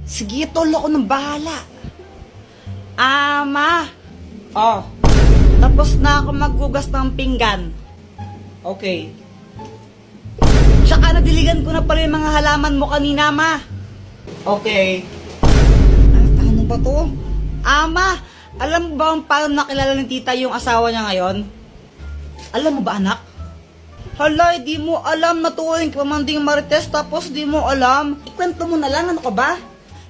Sige, tol, ako nang bahala. Ma. Oh. Tapos na ako maghugas ng pinggan. Okay. Tsaka nadiligan ko na pala yung mga halaman mo kanina, ma. Okay. Ano ba to? Ma, alam mo ba kung paano nakilala ng tita yung asawa niya ngayon? Alam mo ba, anak? Hala, di mo alam na tuwing pamanding Marites tapos di mo alam. Ikwento mo na lang, ano ka ba?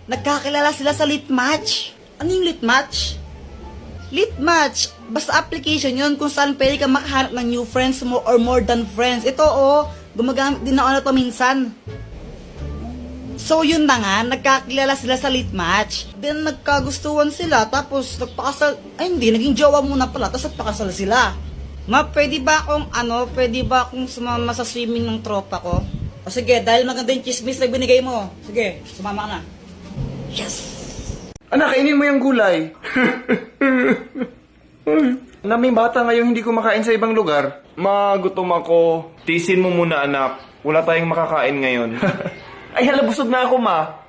Nagkakilala sila sa lit match. Ano yung lit match? Lit match, basta application yun kung saan pwede ka makahanap ng new friends mo or more than friends. Ito gumagamit din ako na ito minsan. So yun na nga, nagkakilala sila sa lit match. Then nagkagustuhan sila, tapos nagpakasal, ay hindi, naging jowa muna pala, tapos nagpakasal sila. Ma, pwede ba akong sumama sa swimming ng tropa ko? O sige, dahil maganda yung chismis na binigay mo. Sige, sumama ka na. Yes! Anak, kainin mo yung gulay. Naming bata ngayong hindi kumakain sa ibang lugar. Magutom ako. Tisin mo muna, anak. Wala tayong makakain ngayon. Ay, hala, busog na ako, ma.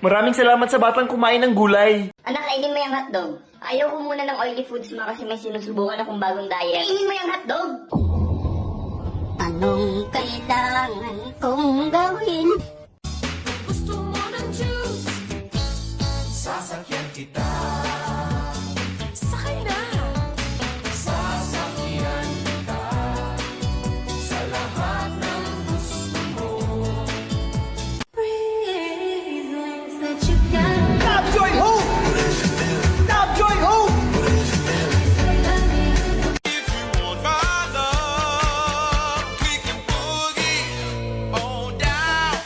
Maraming salamat sa batang kumain ng gulay. Anak, kainin mo yung hotdog. Ayaw ko muna ng oily foods ma kasi may sinusubukan akong bagong diet. Kainin mo yung hotdog! Anong kailangan kong gawin? Gusto mo ng juice? Sasakyan kita. Sakay na. Sasakyan kita. Sa lahat ng gusto mo. Reasons that you got. Top Joy Hope! Top Joy Hope! If you want my love, we can boogie on down,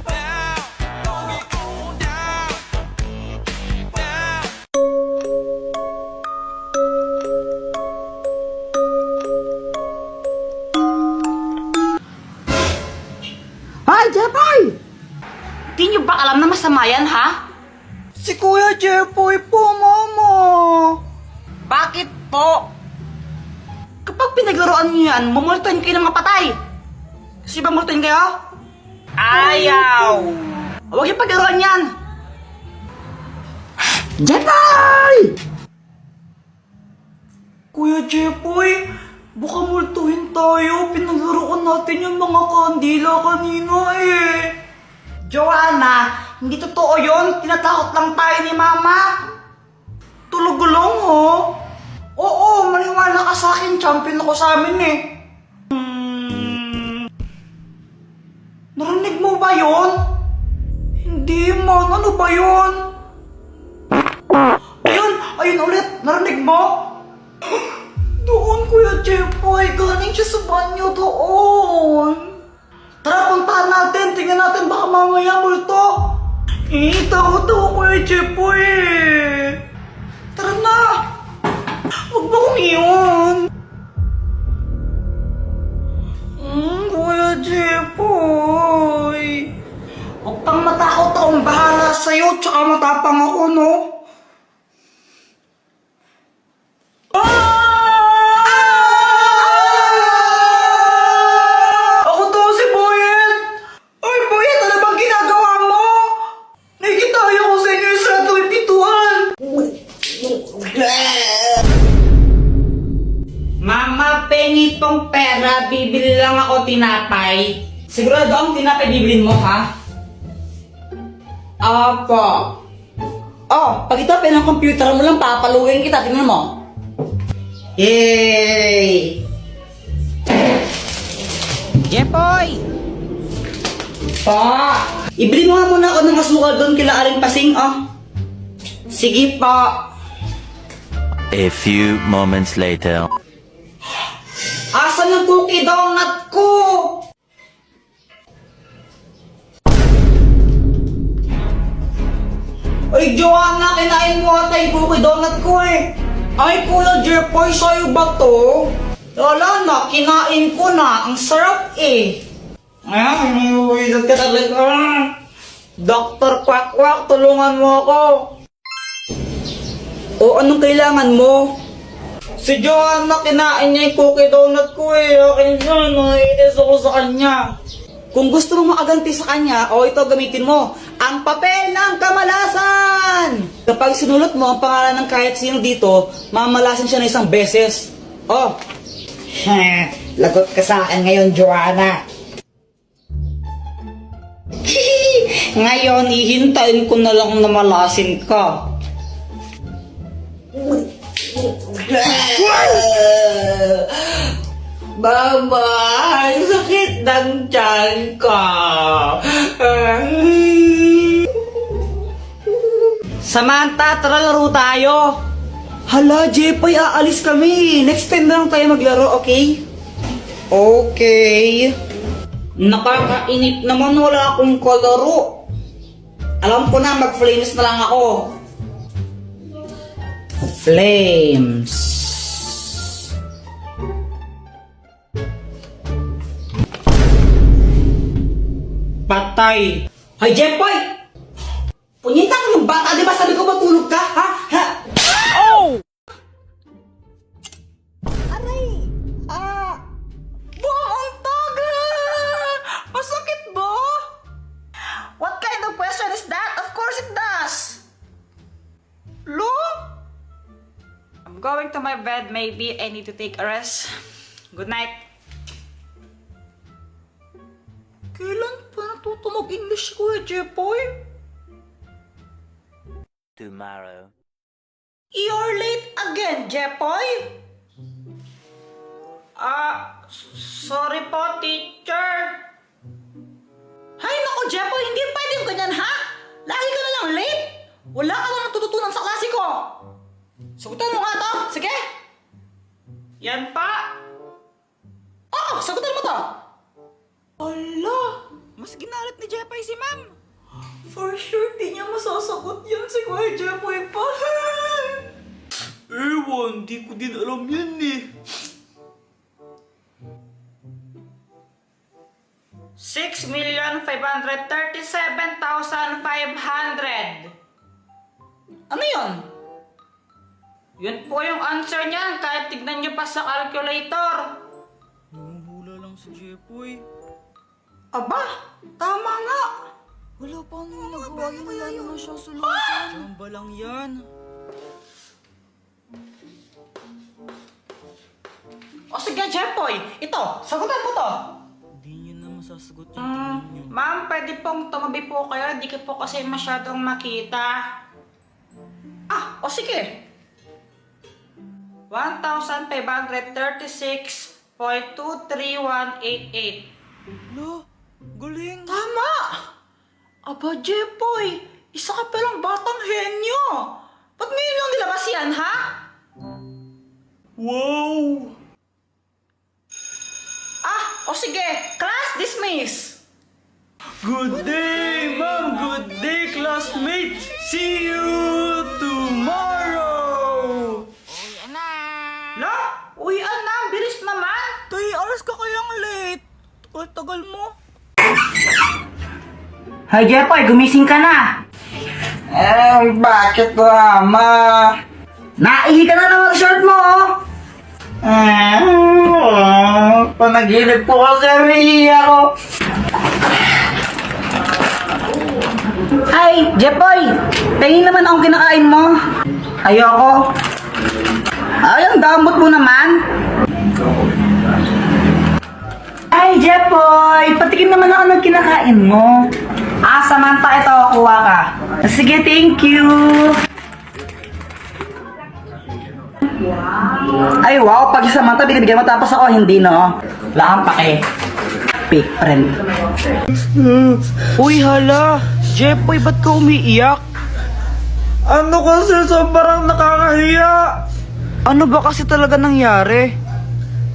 down, boogie on down, down. Ay, Jepoy! Di nyo ba alam na masama yan, ha? Si Kuya Jepoy po, mama. Bakit po? Kapag pinaglaruan nyo yan, mumultuin kayo ng mapatay. Kasi ba multuin kayo? Ayaw! Huwag yung paglaruan yan! Jepoy! Kuya Jepoy, baka multuhin tayo. Pinaglaruan natin yung mga kandila kanina eh. Joanna, hindi totoo yun. Tinatakot lang tayo ni Mama. Tulog lang, ha? Oo, maniwala ka sa akin. Champion ako sa amin eh. Narinig mo ba yun? Hindi man, ano ba yun? Ayun ulit. Narinig mo? Doon, Kuya Jepoy. Galing siya sa banyo doon. Tara, puntahan natin. Tingnan natin baka mamaya multo. Takot ako, Kuya Jepoy eh. Tara na. Huwag mo kong iwan. Kuya Jepoy. Huwag pang matakot akong bahala sa'yo. Tsaka matapang ako, no? Ako to si Boyet! Ay, Boyet, ano bang ginagawa mo? Nakikita ko sa inyo yung sarado yung pintuan! Mama, pengi tong pera. Bibili lang ako tinapay. Sigurado ang tinapay bibilin mo, ha? Apo. Oh, pag ito ng computer mo lang, papaluin kita. Tingnan mo. Yay! Jepoy! Pa! Ibili mo nga muna ako ng asukal doon kila Aling Pasing, oh. Sige pa. A few moments later. Asan yung cookie donut ko? Ay, Joanna, kinain mo ata yung cookie donut ko eh. Ay, Kuya Jepoy, sa'yo ba to? Wala na, kinain ko na. Ang sarap eh. Ay, nawiwidot ka talaga. Dr. Quack Quack, tulungan mo ako. O, anong kailangan mo? Si Joanna, kinain niya yung cookie donut ko eh. Akin yun, naiinis ako sa kanya. Kung gusto mong makaganti sa kanya, o ito gamitin mo. ang papel ng kamalasan! Kapag sinulot mo ang pangalan ng kahit sino dito, mamalasin siya na isang beses. Oh! Lagot ka sa akin ngayon, Joanna. Ngayon, ihintayin ko na lang na malasin ka. Mama, ang sakit ng tiyan ko. Samantha, tara laro tayo. Hala, Jepoy, aalis kami. Next time na lang tayo maglaro, okay? Okay. Nakakainip naman, wala akong kalaro. Alam ko na, mag-flames na lang ako. Flames. Patay. Hoy, Jepoy! Punyita ka ng bata, di ba sabi ko matulog ka, ha? Ha? Oh! Aray! Buong taga! Masakit ba? What kind of question is that? Of course it does! Lo? I'm going to my bed. Maybe I need to take a rest. Good night. Kailan pa natuto mag-English ko Jepoy? Tomorrow. You're late again, Jepoy? Sorry po, teacher. Hay nako, Jepoy, hindi pwedeng ganyan, ha? Lagi ka na lang late. Wala ka na natututunan sa klase ko. Sagutan mo nga to, sige. Yan pa. Sagutan mo to. Ala, mas ginalit ni Jepoy si ma'am. For sure, di niya masasagot yan si Kuya Jepoy pa. Ewan, di ko din alam yan eh. 6,537,500. Ano yun? Yun po yung answer niyan, kahit tignan niyo pa sa calculator. Namumula lang si Jepoy. Aba, tama nga. Wala pa nang nagawa yun, wala naman siyang solusyon. Chamba lang yan. O sige, Jepoy, ito, sagutan mo to. Hindi niyo na masasagot yung tanong niyo. Ma'am, pwede pong tumabi po kayo, di ko po kasi masyadong makita. O sige. 1,536.23188. Lo, galing. Tama! Aba, Jepoy, isa ka palang batang henyo. Ba't ngayon lang nilabas yan, ha? Wow! O sige, class dismiss. Good day, ma'am. Good day, classmates. See you tomorrow. Uwian na. Lo, uwian na. Bilis naman. 3 hours ka kayang late. Tagal mo. Hi, Jepoy. Gumising ka na. Bakit ba, ma? Naihi ka na ng shirt mo, oh. Panaginip po kasi ako. Ay, Jepoy! Tingin naman akong kinakain mo. Ayoko. Ay, ang damot mo naman. Ay, Jepoy! Patikin naman ako ng kinakain mo. Samantha, ito, kuha ka. Sige, thank you. Ay, wow, pag Samantha binibigyan mo tapos ako hindi, no? Wala kang pake. Fake friend. Uy, hala! Jepoy, ba't ka umiiyak? Ano kasi sobrang nakakahiya? Ano ba kasi talaga nangyari?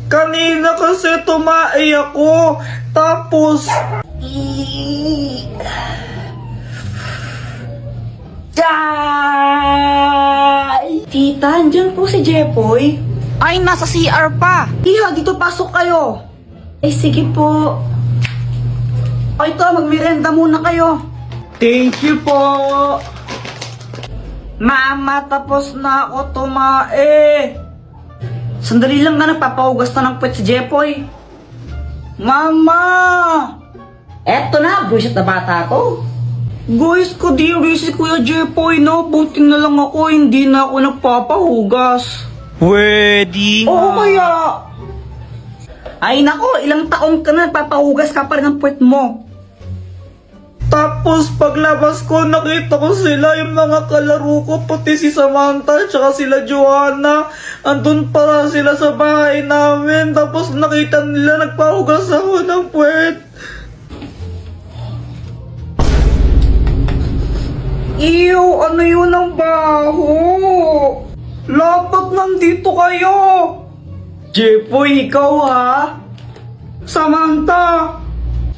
Kanina kasi tumai ako, tapos... Tita, andyan po si Jepoy. Ay, nasa CR pa. Iha, dito pasok kayo. Sige po. Ito, magmirenda muna kayo. Thank you po. Mama, tapos na ako tumae. Sandali lang na, nagpapahugas na ng puwet si Jepoy. Mama! Eto na, buwisit na bata to. Guys, kadiri si Kuya Jepoy, no? Buti na lang ako, hindi na ako nagpapahugas. Pwede Oo kaya. Ay nako, ilang taong ka na nagpapahugas ka pa rin ng puwet mo. Tapos paglabas ko, nakita ko sila, yung mga kalaro ko, pati si Samantha, tsaka sila Joanna. Andun para sila sa bahay namin. Tapos nakita nila, nagpahugas ako ng puwet. Iyo, ano yun ang baho? Dapat nandito kayo. Jepoy, ikaw ha? Samantha,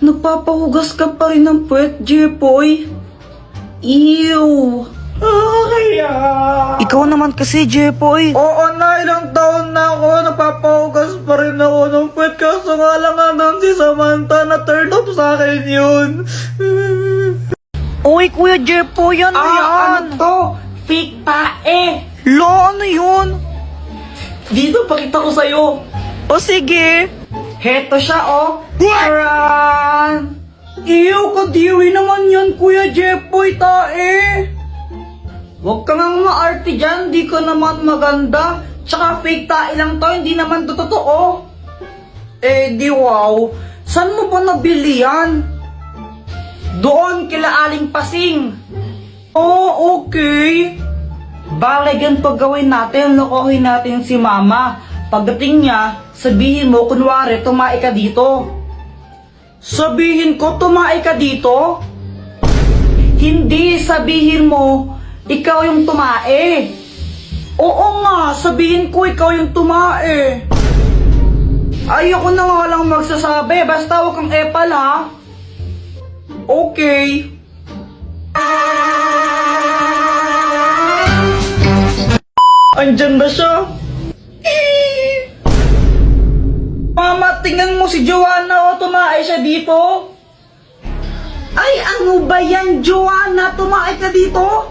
nagpapahugas ka pa rin ng puwet, Jepoy. Ew. Kaya. Ikaw naman kasi, Jepoy. Oo na, ilang taon na ako, nagpapahugas pa rin ako ng puwet. Kaso nga lang nga si Samantha, na-turn off sa akin yun. Uy, Kuya Jepoy, ano yan? Ano to? Fake tae. Lo, ano yun? Dito, pakita ko sa'yo. O sige. Heto siya, oh. Taran! Ew, kadiri naman yan, Kuya Jepoy, tae. Huwag ka nga maarte dyan, di ka naman maganda. Tsaka fake tae lang to, hindi naman to totoo. Eh, di wow. Saan mo ba nabili yan? Doon kila Aling Pasing. Oh, okay. Bale, ganito gawin natin, lokohin natin si Mama. Pagdating niya, sabihin mo, kunwari, tumae ka dito. Sabihin ko, tumae ka dito? Hindi, sabihin mo, ikaw yung tumae. Oo nga, sabihin ko ikaw yung tumae. Ayoko na nga lang magsasabi, basta huwag kang epal ha. Okay. Andyan ba siya? Mama, tingnan mo si Joanna, o tumae siya dito. Ay, ano ba yan, Joanna? Tumae ka dito?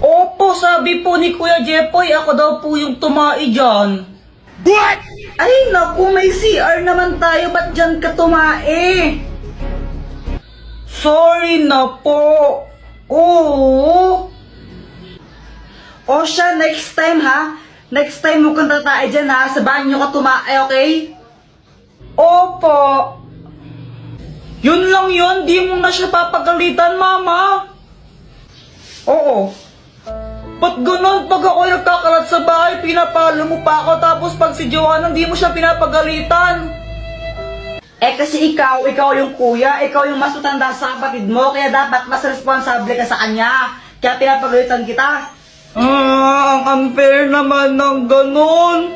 Opo, sabi po ni Kuya Jepoy, ako daw po yung tumae dyan. Ay, naku, may CR naman tayo. Ba't dyan ka tumae? Sorry na po. Oo. O siya, next time ha? Next time mo kang tatae dyan ha? Sa banyo ka tumae, okay? Opo. Yun lang yun, di mo na siya papagalitan, Mama. Oo. Ba't ganun? Pag ako nagkakalat sa bahay, pinapalo mo pa ako, tapos pag si Joanna, di mo siya pinapagalitan. Eh kasi ikaw yung kuya, ikaw yung mas matanda sa kapatid mo, kaya dapat mas responsable ka sa kanya. Kaya pinapagalitan kita. Ang unfair naman ng ganun.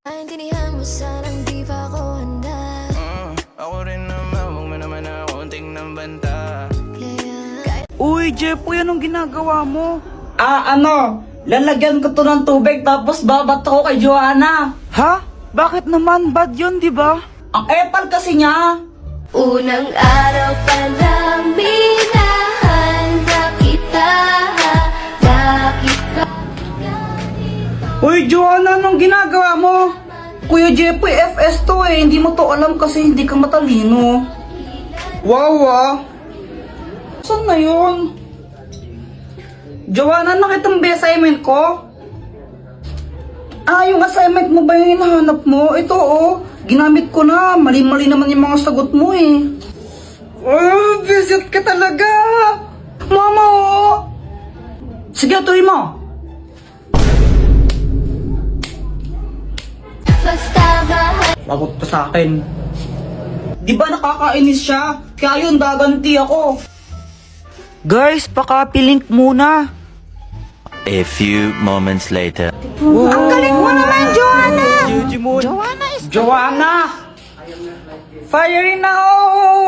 Naintindihan mo sanang di pa ako handa. Ako rin naman, huwag mo naman ako tingnan banta. Uy, Jepoy, anong ginagawa mo? Lalagyan ko to ng tubig, tapos babato ko kay Joanna. Ha? Bakit naman? Bad yun, di ba? Ang epal kasi niya. Unang araw pa lang minahanda kita. Bakit ka? Uy, Joanna, anong ginagawa mo? Kuya Jepoy, FS to eh. Hindi mo to alam kasi hindi ka matalino. Wow, saan na yun? Joanna, nakita mo ba yung assignment ko? Yung assignment mo ba yung hinahanap mo? Ito, ginamit ko na. Mali-mali naman yung mga sagot mo eh. Visit ka talaga. Mama, Sige, tuloy mo. Basta bahay. Lagot ka sa akin. Di ba nakakainis siya? Kaya yun, gaganti ako. Guys, pakapilink muna. A few moments later. Ang galing mo naman, Joanna! Joanna is... Joanna! Firing na! Oh!